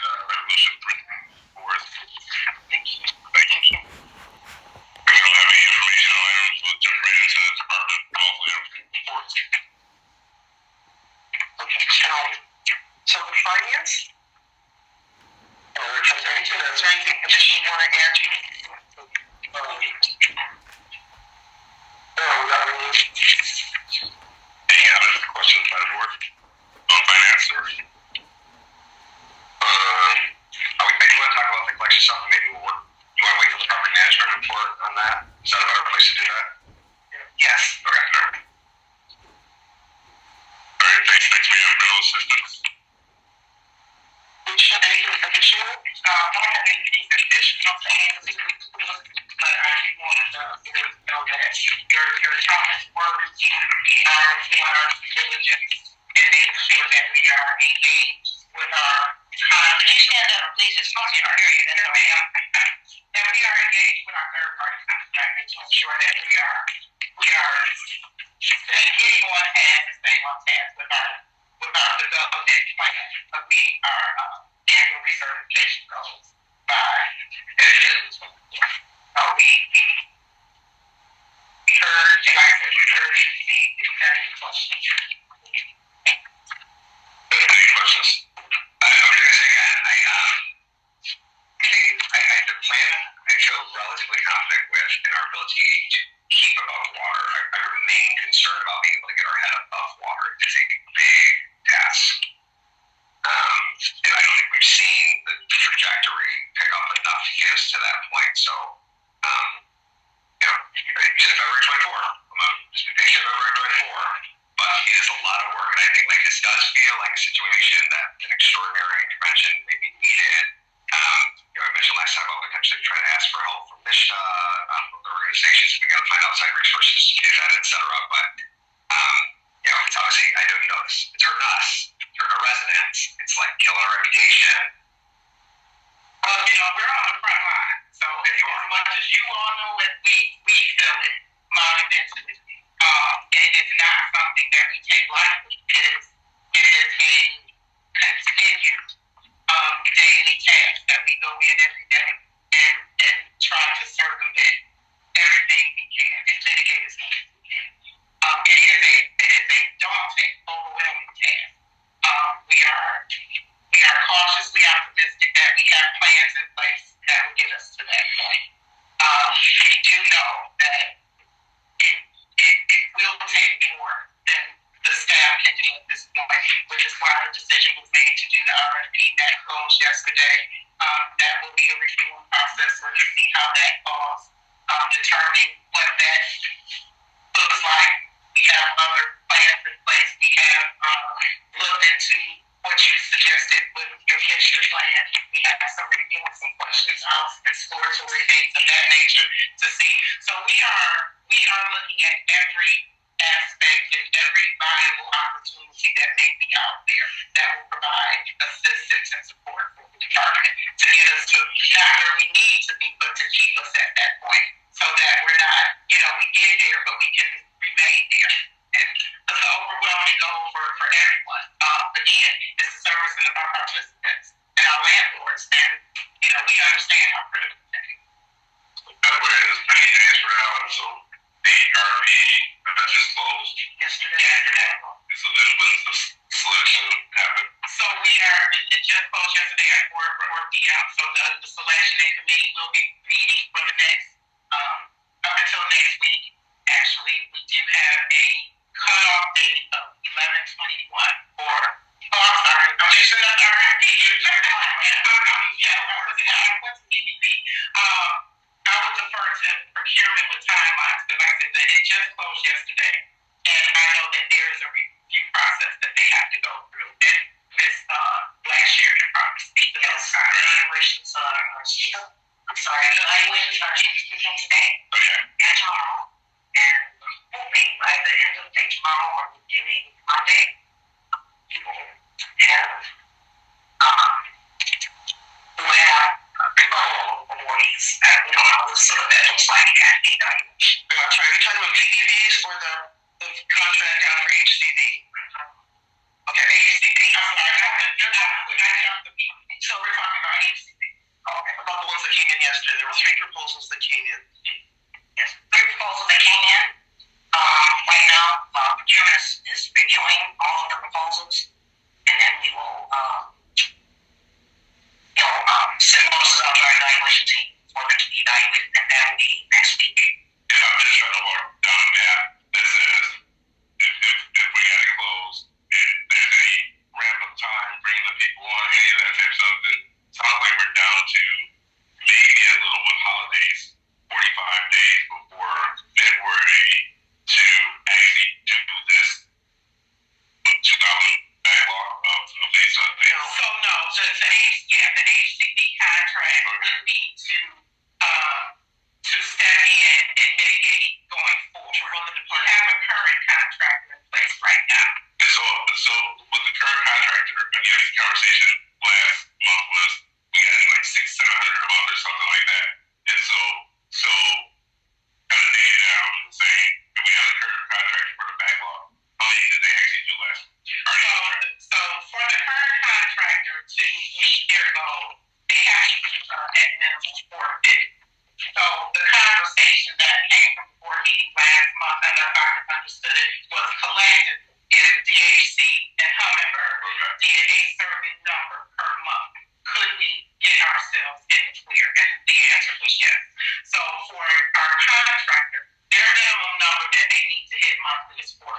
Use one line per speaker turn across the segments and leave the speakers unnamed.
Resolution 3 Thank you. Thank you. We don't have any informational items. We'll jump right into department reports.
Okay. So the finance. Is there anything additional you want to add to? Not really.
Any other questions by the board on finance or? I do want to talk about the collection stuff. Maybe you want to wait for the property management report on that? Is that a better place to do that?
Yes.
Okay. All right. Thanks for your rental assistance.
Anything additional? I don't have anything additional to add, but I do want to know that your comments were received. We are doing our due diligence and making sure that we are engaged with our clients. Could you stand up, please? It's easier to hear you. That's okay. That we are engaged with our third-party contractors to ensure that we are getting on task, staying on task with our development plan of meeting our annual recertification goals by we heard, like I said, we heard and see if you have any questions.
Any questions? I was going to say again, the plan I feel relatively confident with in our ability to keep above water. I remain concerned about being able to get our head above water. It's a big task. And I don't think we've seen the trajectory pick up enough to get us to that point. So, you said February 24. I'm going to just be patient February 24. But it is a lot of work. And I think this does feel like a situation that an extraordinary intervention may be needed. I mentioned last time about potentially trying to ask for help from NISHA, other organizations. We got to find outside resources to do that, et cetera. But, it's obviously, I know you know this, it's hurting us, it's hurting our residents, it's like killing our reputation.
We're on the front line. So as much as you all know it, we feel it monumentally. And it is not something that we take lightly. It is a continued daily task that we go in every day and try to circumvent everything we can and mitigate as much as we can. It is a daunting, overwhelming task. We are cautiously optimistic that we have plans in place that will get us to that point. We do know that it will take more than the staff can do at this point, which is why the decision was made to do the RFP that closed yesterday. That will be a reviewing process where we see how that falls, determining what that looks like. We have other plans in place. We have looked into what you suggested with your history plan. We have some reviewing some questions out, exploratory things of that nature to see. So we are looking at every aspect and every viable opportunity that may be out there that will provide assistance and support for the department to get us to not where we need to be, but to keep us at that point so that we're not, we get there, but we can remain there. And it's an overwhelming goal for everyone. Again, it's the servicing of our participants and our landlords. And, we understand how critical that is.
That's what it is. 90 days from now, and so the RFP that just closed
yesterday.
So when's the selection happen?
So it just closed yesterday at 4 p.m. So the selection and committee will be meeting for the next, up until next week. Actually, we do have a cutoff date of 11/21 for, I'm sorry, I'm just saying that's RFP. I would defer to procurement with timelines, because like I said, that it just closed yesterday. And I know that there is a review process that they have to go through. And Ms. Last year can probably speak to those times. I'm sorry, reviewing all of the proposals, and then we will send those out to our evaluation team for them to be evaluated, and that will be next week.
And I'm just trying to walk down a path that says if we got to close and there's any ramp up time, bringing the people on, any of that type of stuff, then it sounds like we're down to maybe a little with holidays, 45 days before February to actually do this 2,000 backlog of these things.
So no, the HCD contract would need to step in and mitigate going forward. We have a current contractor in place right now.
And so with the current contractor, I guess the conversation last month was we got like 600-700 a month or something like that. And so kind of dig it down and say, if we have a current contractor for the backlog, how many did they actually do last?
So for the current contractor to meet their goal, they have to do at minimum 450. So the conversation that came from the board meeting last month, and if I understood it, was collected if DHC and Hummingbird did a certain number per month. Could we get ourselves in the clear? And the answer was yes. So for our contractor, their minimum number that they need to hit monthly is 450.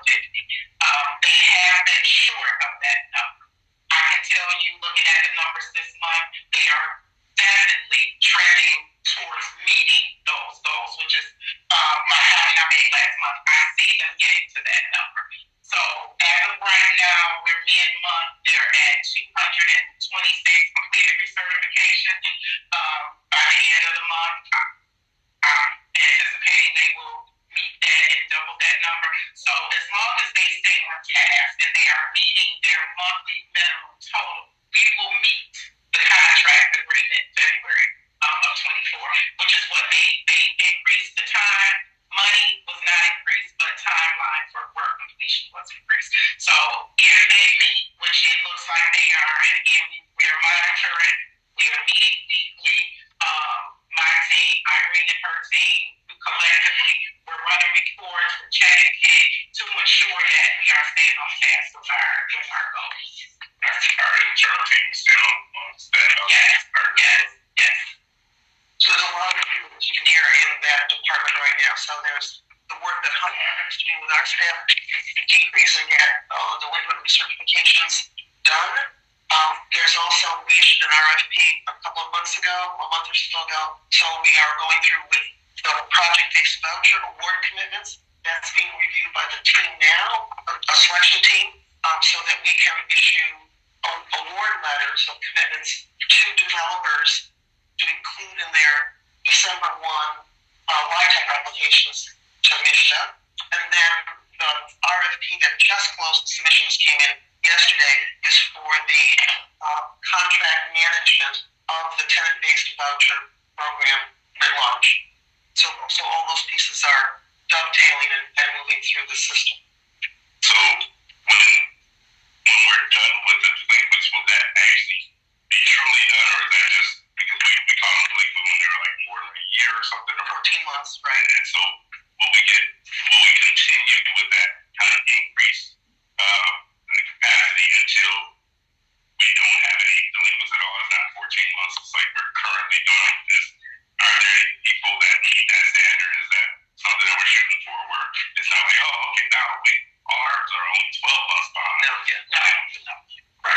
They have been short of that number. I can tell you, looking at the numbers this month, they are definitely trending towards meeting those goals, which is my comment I made last month. I see them getting to that number. So as of right now, we're mid-month. They're at 226 completed recertification. By the end of the month, I'm anticipating they will meet that and double that number. So as long as they stay on task and they are meeting their monthly minimum total, we will meet the contract agreement February of 24, which is what they increased the time. Money was not increased, but timeline for work completion was increased. So if they meet, which it looks like they are, and again, we are monitoring, we are meeting weekly. My team, Irene and her team, collectively, we're running reports, we're checking it to ensure that we are staying on task with our goals.
Our internal team is still on staff.
Yes.
So there's a lot of people that you can hear in that department right now. So there's the work that Hunter is doing with our staff, decreasing delinquent recertifications done. There's also, we issued an RFP a couple of months ago, a month or so ago. So we are going through with the project-based voucher award commitments. That's being reviewed by the team now, a selection team, so that we can issue award letters of commitments to developers to include in their December 1 LIHTC applications to MISHA. And then the RFP that just closed, submissions came in yesterday, is for the contract management of the tenant-based voucher program at launch. So all those pieces are dovetailing and moving through the system.
So when we're done with the delinquents, will that actually be truly done, or is that just because we call them delinquent when they were like more than a year or something? Or
14 months, right?
And so will we continue with that kind of increase capacity until we don't have any delinquents at all? It's not 14 months. It's like we're currently doing this. Are there people that meet that standard? Is that something that we're shooting for? Where it's not like, oh, okay, now ours are only 12 months behind.
No. Right.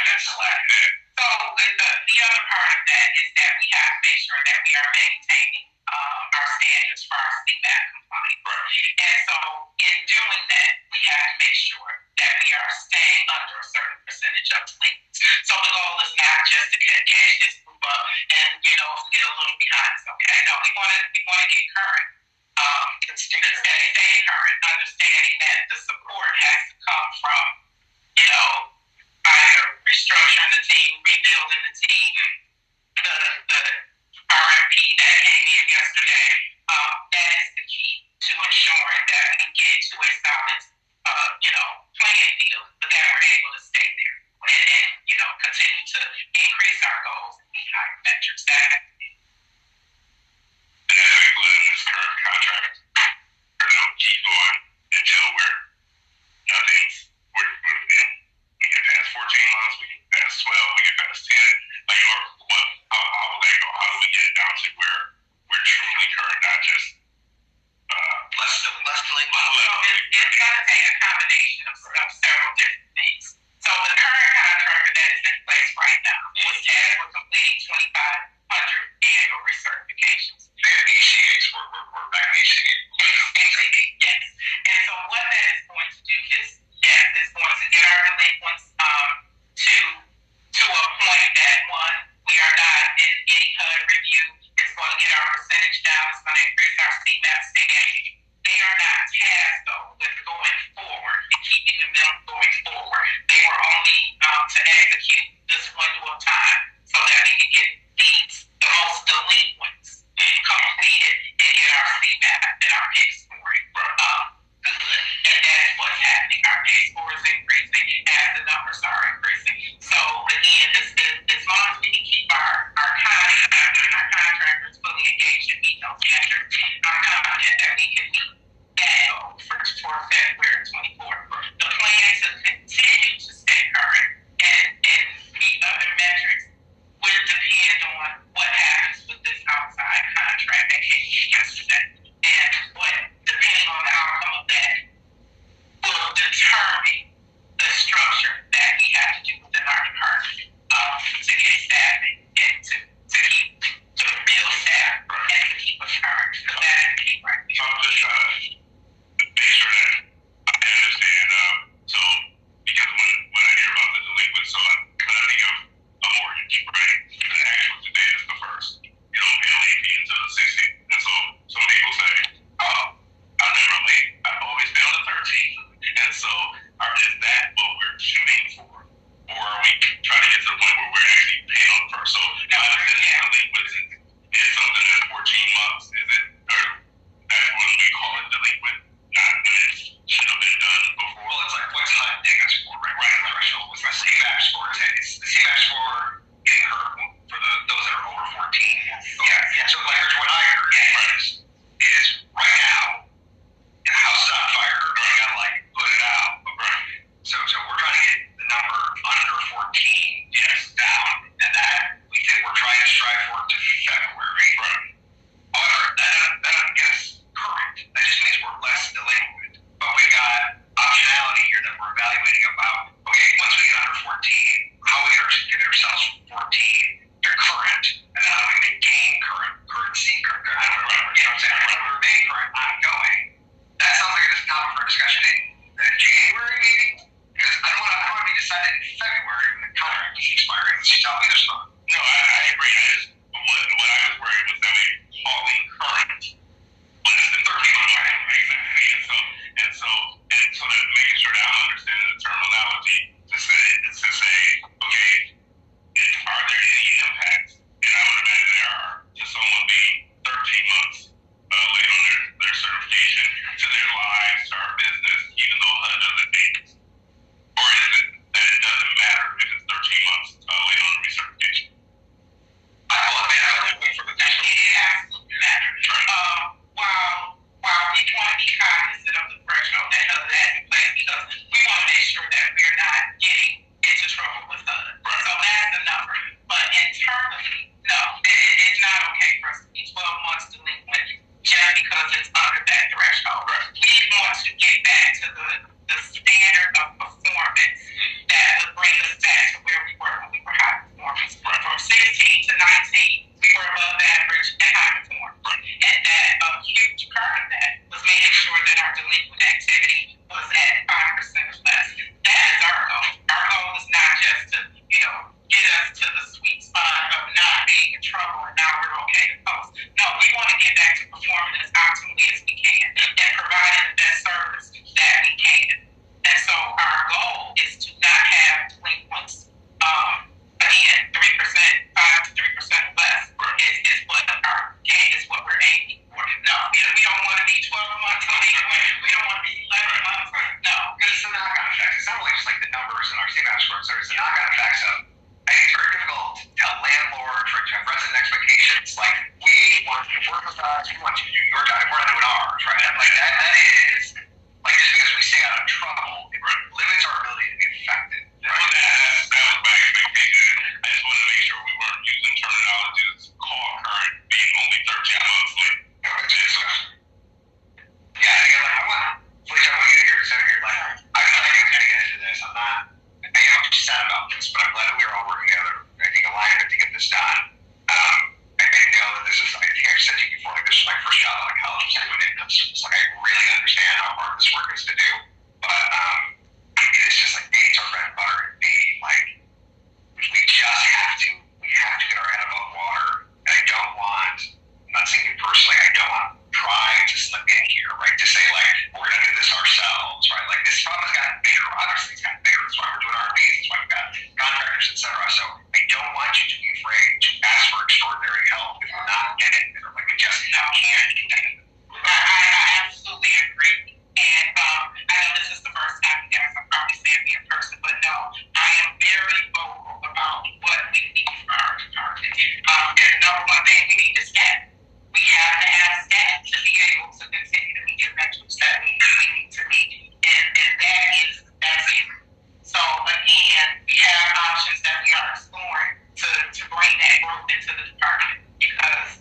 That's a lack of that.
So the other part of that is that we have to make sure that we are maintaining our standards for our CMAP compliance.
Right.
And so in doing that, we have to make sure that we are staying under a certain percentage of delinquents. So the goal is not just to catch this group up and, if we get a little behind, it's okay. No, we want to get current. And stay current, understanding that the support has to come from, either restructuring the team, rebuilding the team. The RFP that came in yesterday, that is the key to ensuring that we get to a solid, playing field, but that we're able to stay there and continue to increase our goals and meet higher metrics.
And that's included in this current contract. Or they'll keep going until we're
take a combination of several different things. So the current contractor that is in place right now was tasked with completing 2,500 annual recertifications.
ACAs, we're back in ACA.
Yes. And so what that is going to do is, yes, it's going to get our delinquents to a point that, one, we are not in any HUD review. It's going to get our percentage down. It's going to increase our CMAP standing. They are not tasked, though, with going forward and keeping the mill going forward. They were only to execute this window of time so that we can get the most delinquents completed and get our CMAP and our PIC scoring good. And that's what's happening. Our PIC score is increasing as the numbers are increasing. So, again, as long as we can keep our contractors fully engaged and meet those metrics, I'm confident that we can meet that goal for February 24th. The plan to continue to stay current and meet other metrics will depend on what happens with this outside contract that came in yesterday. And depending on the outcome of that, will determine the structure that we have to do within our department to get staffing and to build staff and to keep us current. Because that is the key right there.
So I'm just trying to make sure that I understand. So because when I hear about the delinquent, so I'm kind of think of a mortgage, right? The actual today is the first. You don't pay late fee until the 16th. And so some people say, oh, I'm never late. I've always been on the 13th. And so is that what we're shooting for? Or are we trying to get to the point where we're actually paying on the first? So my understanding of delinquent is something that's 14 months, is it? Or that's what we call it delinquent? Not when it should have been done before. Well, it's like what's HUD ding a score, right? Right, the threshold. What's the CMAP score? It's the CMAP score getting hurt for those that are over 14. Yeah. So like what I heard is right now, the house is on fire. You gotta like put it out. Right. So we're trying to get the number under 14 down, and that we think we're trying to strive for to February. Right. However, that doesn't get us current. That just means we're less delinquent. But we've got optionality here that we're evaluating about, okay, once we get under 14, how we get ourselves from 14 to current, and then how do we maintain currency, you know what I'm saying? How do we remain current ongoing? That sounds like a topic for discussion in the January meeting, because I don't want to be decided in February when the contract is expiring. You tell me there's not. No, I agree. What I was worried was that we calling current less than 13 months, right? And so that making sure that I'm understanding the terminology to say, okay, are there any impacts? And I would imagine there are to someone being 13 months late on their certification, to their lives, to our business, even though HUD doesn't date. Or is it that it doesn't matter if it's 13 months late on the recertification? I don't wait for the next one.
It absolutely matters. While we want to be cognizant of the threshold that HUD has in place, because we want to make sure that we're not getting into trouble with HUD. Right. So that's the number. But internally, no, it's not okay for us to be 12 months delinquent just because it's under that threshold. Right. We want to get back to the standard of performance that would bring us back to where we were when we were high performance. Right. From 16 to 19, we were above average and high performance. Right. And that a huge part of that was making sure that our delinquent activity was at 5% or less. That is our goal. Our goal is not just to, get us to the sweet spot of not being in trouble and now we're okay to post. No, we want to get back to performing as optimally as we can and providing the best service that we can. And so our goal is to not have delinquents, again, 3%, 5 to 3% less is what we're aiming for. No, we don't want to be 12 months delinquent. We don't want to be 11 months. No.
Because it's the knock-on effects. It's not really just like the numbers in our CMAP score. It's the knock-on effects of, I think it's very difficult to tell landlords or to have resident expectations. Like, we want you to work with us. We want you to do your job. We're not doing ours, right? Like, that is, like, just because we stay out of trouble, it limits our ability to be effective. Right? Well, that was my expectation. I just wanted to make sure we weren't using terminology that's call current being only 13 months late. Yeah, I want you to hear glad you're getting into this. I am upset about this, but I'm glad that we are all working together. I think aligned to get this done. I know that this is, I think I've said to you before, like this is my first job out of college, was doing income service. Like I really understand how hard this work is to do. But it's just like A, it's our bread and butter, and B, like we have to get our head above water. And I don't want, I'm not saying you personally, I don't want pride to slip in here, right? To say like, we're gonna do this ourselves, right? Like this problem has gotten bigger. Obviously it's gotten bigger. That's why we're doing RFPs, that's why we've got contractors, etc. So I don't want you to be afraid to ask for extraordinary help if you're not getting there. Like we just can't continue.
I absolutely agree. And I know this is the first time you guys have probably seen me in person, but no, I am very vocal about what we need for our department. And the number one thing we need is staff. We have to have staff to be able to continue to meet the metrics that we need to meet. And that's it. So again, we have options that we are exploring to bring that growth into the department because,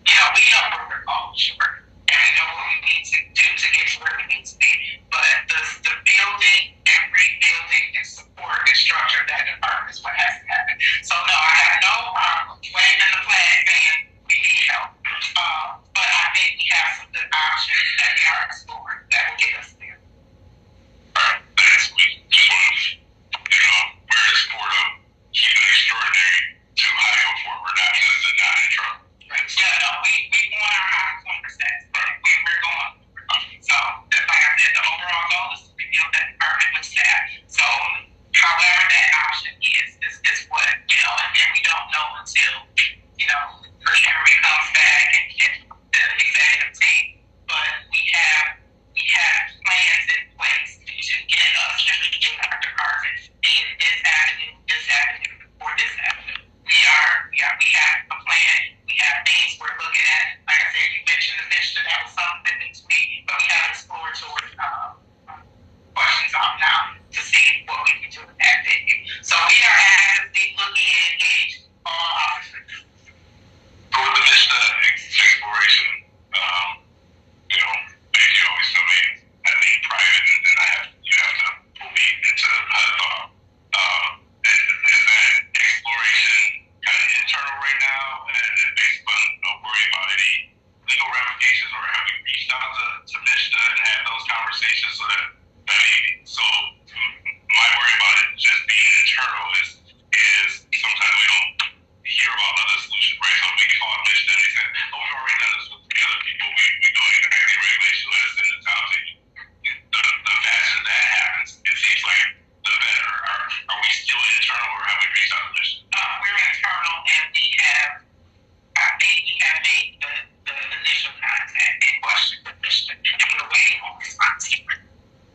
we know we're all short. And we know what we need to do to get to where we need to be. But the building and rebuilding and support and structure that department is what has to happen. So no, I have no problem waving the flag saying we need help. But I think we have some good options that we are exploring that will get us there.
Alright, thanks. We just want to, we're in support of keeping extraordinary to high performer, not just the non-intro.
Right. Yeah, no, we want our high performer stats. We're going. So, like I said, the overall goal is to rebuild that department with staff. So, however that option is what, and we don't know until, Henry comes back and the executive team. But we have plans in place to get us in our department in this avenue, or this avenue. We have a plan. We have things we're looking at. Like I said, you mentioned the mission. That was something that needs to be, but we have exploratory questions on now to see what we can do with that venue. So we are actively looking and engaged all opportunities.
So with the mission exploration, as you always tell me, I think private, and then you have to pull me into HUD. Is that exploration kind of internal right now, and based on worry about any legal ramifications, or have we reached out to Mishta and had those conversations so that my worry about it just being internal is sometimes we don't hear about other solutions, right? So if we call Mishta and they said, we've already done this with the other people, we know exactly regulation letters in the town. The faster that happens, it seems like the better. Are we still internal, or have we reached out to Mishta?
We're internal, and I think we have made the initial contact and question the mission, and we're waiting on response here.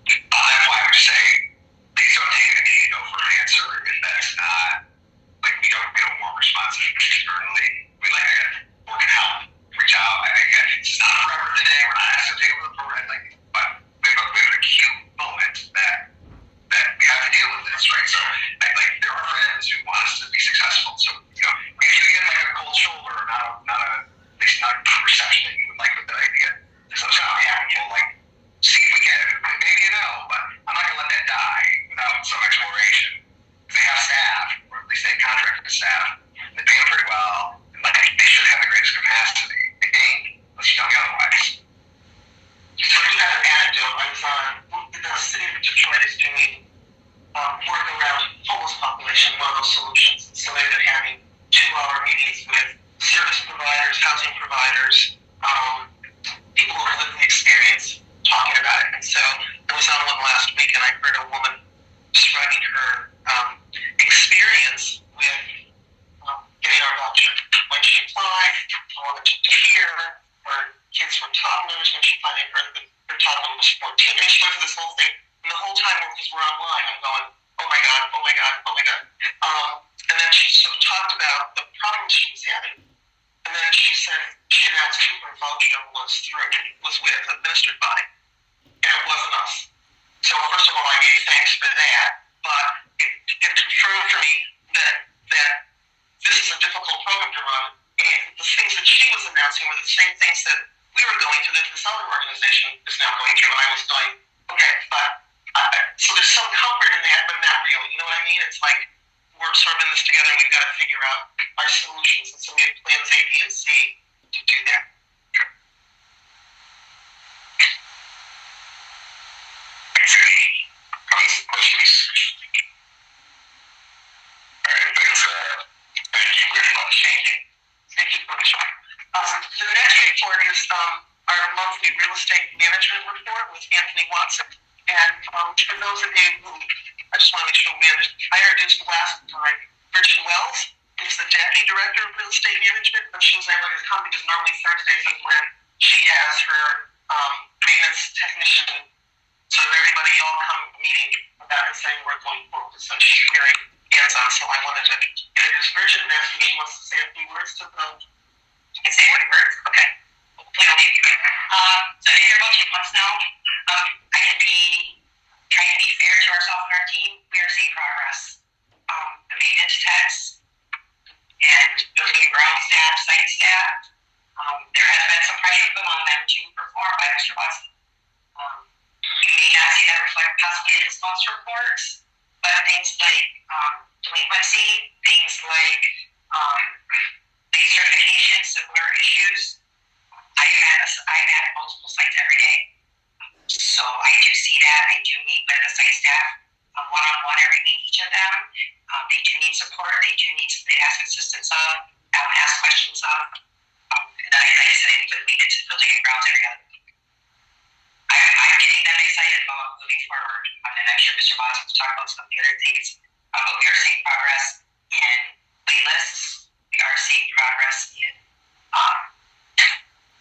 That's why I would say, please don't take an immediate no for an answer if that's not, like, we don't get a warm response externally. We can help, reach out. It's not forever today. We're not asking to take over the program, but we have an acute moment that we have to deal with this, right? So, there are friends who want us to be successful. So, if you get a cold shoulder, or at least not a perception that you would like with that idea, there's no doubt, we'll see if we can. Maybe but I'm not going to let that die without some exploration. They have staff, or at least they contract with staff. They pay them pretty well. They should have the greatest capacity. I think, unless you tell me otherwise.
So I do have an anecdote. I was the city of Detroit is doing work around homeless population, one of those solutions. So they've been having 2-hour meetings with service providers, housing providers, people who have lived the experience, talking about it. And so I was on one last week, and I heard a woman describing her experience with getting our adoption. When she applied, all that she took here, her kids were toddlers. When she finally heard that her toddler was 14, and she went through this whole thing. And the whole time, because we're online, I'm going, oh my God, oh my God, oh my God. And then she sort of talked about the problems she was having. And then she said she announced who her voucher was with, administered by. And it wasn't us. So first of all, I gave thanks for that, but it confirmed for me that this is a difficult program to run, and the things that she was announcing were the same things that we were going through, that this other organization is now going through, and I was going, okay, but I figure out our solutions. And so we have plans A, B, and C to do that.
Thanks, Amy. Comments, questions? All right, thanks. Thank you very much.
Thank you for the show. The next report is our monthly real estate management report with Anthony Watson. And for those of you who, I just want to make sure I introduced last time, Bridget Wells is the Deputy Director of Real Estate Management, but she was able to come because normally Thursdays is when she has her maintenance technician. So everybody all come meeting about the same work going forward. So she's very hands-on. So I wanted to introduce Bridget and ask if she wants to say a few words to the.
I can say words. Okay. Hopefully I'll get you. So I've been here about 2 months now. I can be trying to be fair to ourselves and our team. We are seeing progress. The maintenance techs and building ground staff, site staff. There has been some pressure put on them to perform by Mr. Watson. You may not see that reflect possibly in his month's reports, but things like delinquency, things like lease certification, similar issues. I'm at multiple sites every day. So I do see that. I do meet with the site staff one-on-one every week, each of them. They do need support. They do need somebody to ask assistance of, ask questions of. And then, like I said, I meet with the building and grounds every other week. I'm getting them excited about moving forward. And I'm sure Mr. Watson will talk about some of the other things. But we are seeing progress in waitlists. We are seeing progress in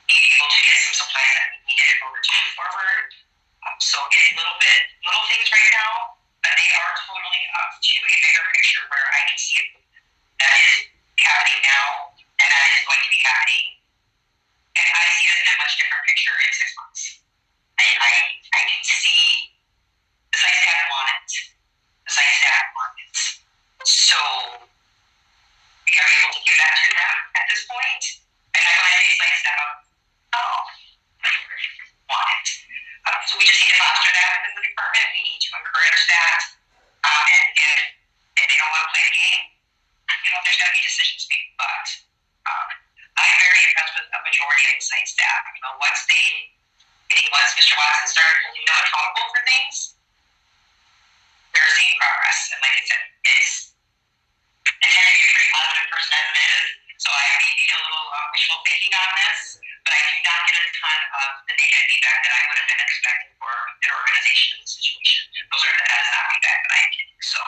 being able to get some supplies that we needed in order to move forward. So it's little things right now, but they are totally up to a bigger picture where I can see it. That is happening now, and that is going to be happening. And I see it in a much different picture in 6 months. I can see the site staff want it. The site staff want it. So we are able to give that to them at this point. And when I say site staff, want it. So we just need to foster that within the department. We need to encourage that. And if they don't want to play the game, there's going to be decisions made. But I'm very impressed with the majority of the site staff. Once Mr. Watson started holding them accountable for things, they're seeing progress. And like I said, I tend to be a pretty positive person as it is, so I may be a little wishful thinking on this, but I do not get a ton of the negative feedback that I would have been expecting for an organization in this situation. That is not feedback that I'm getting. So